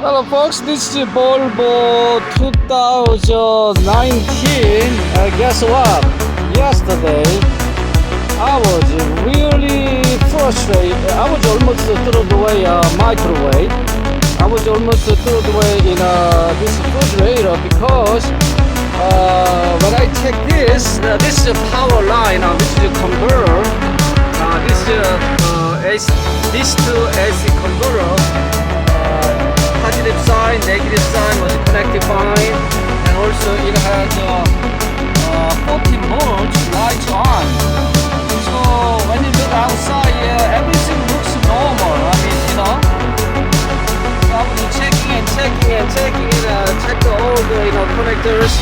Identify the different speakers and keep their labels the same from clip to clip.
Speaker 1: Hello folks, this is Volvo 2019. Guess what? Yesterday I was really frustrated. I was almost thrown away a microwave. I was almost thrown away in this refrigerator because when I check this is a power line. This is a converter. This to AC converter. Positive sign, negative sign was connected fine, and also it has 14 volts lights on. So when you look outside, everything looks normal. I mean, So I was checking it, check all the connectors,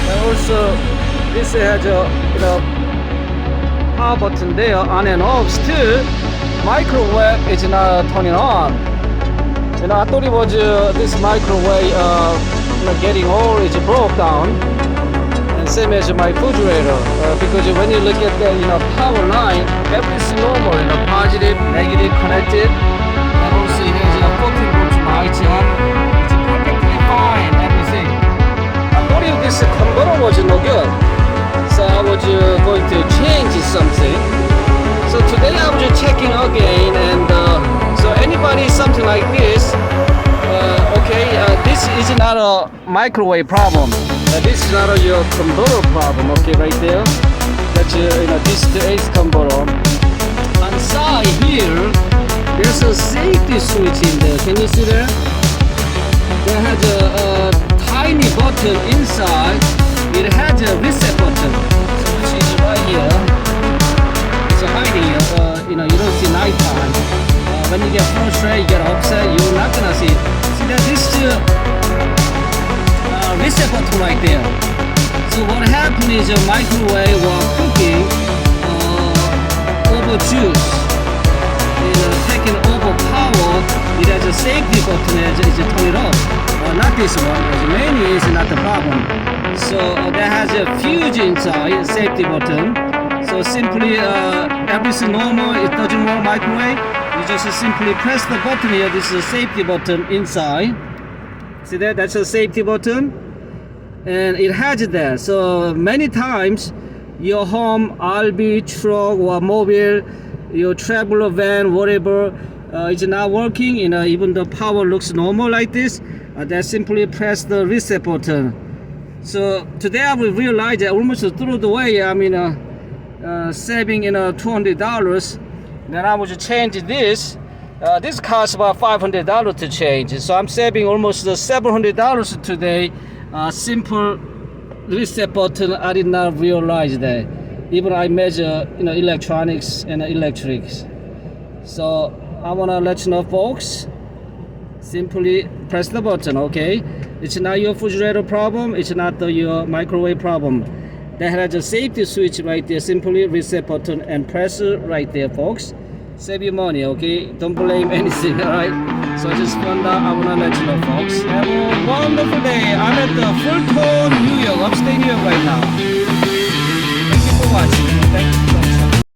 Speaker 1: and also this has a power button there on and off. Still, microwave is not turning on. I thought it was this microwave getting old, it's broke down, and same as my refrigerator, because when you look at the power line, everything's normal, positive, negative connected, and also it has 14 volts lights on. It's perfectly fine, everything. I thought this converter was no good, so I was going to change something. So today I was checking again, and so anybody something like this, this is not a microwave problem. This is not your converter problem. Okay, right there. That's this is the AC converter. On the side here, there's a safety switch in there. Can you see there? There has a tiny button inside. It has a reset button, which is right here. It's hiding. You don't see nighttime. When you get frustrated, you get upset, you're not gonna see it. See that this reset button right there. So what happened is your microwave while cooking over juice, taking over power. It has a safety button as you turn it off. Not this one. The menu is not the problem. So that has a fuse inside, safety button. So simply everything normal. It doesn't work microwave. You just simply press the button here. This is a safety button inside. See that? That's a safety button, and it has it there. So many times, your home, RV, truck, or mobile, your traveler van, whatever, is not working. Even the power looks normal like this. Then simply press the reset button. So today I will realize that almost threw away. Saving $200. Then I would change this. This costs about $500 to change. So I'm saving almost $700 today. Simple reset button. I did not realize that. Even I measure electronics and electrics. So I wanna let you know, folks. Simply press the button. Okay, it's not your refrigerator problem. It's not your microwave problem. That has a safety switch right there. Simply reset button and press it right there, folks. Save your money, okay? Don't blame anything, alright? So just found out, I wanna let you know, folks. Have a wonderful day. I'm at the Fulton, New York, upstate New York right now. Thank you for watching. Thank you.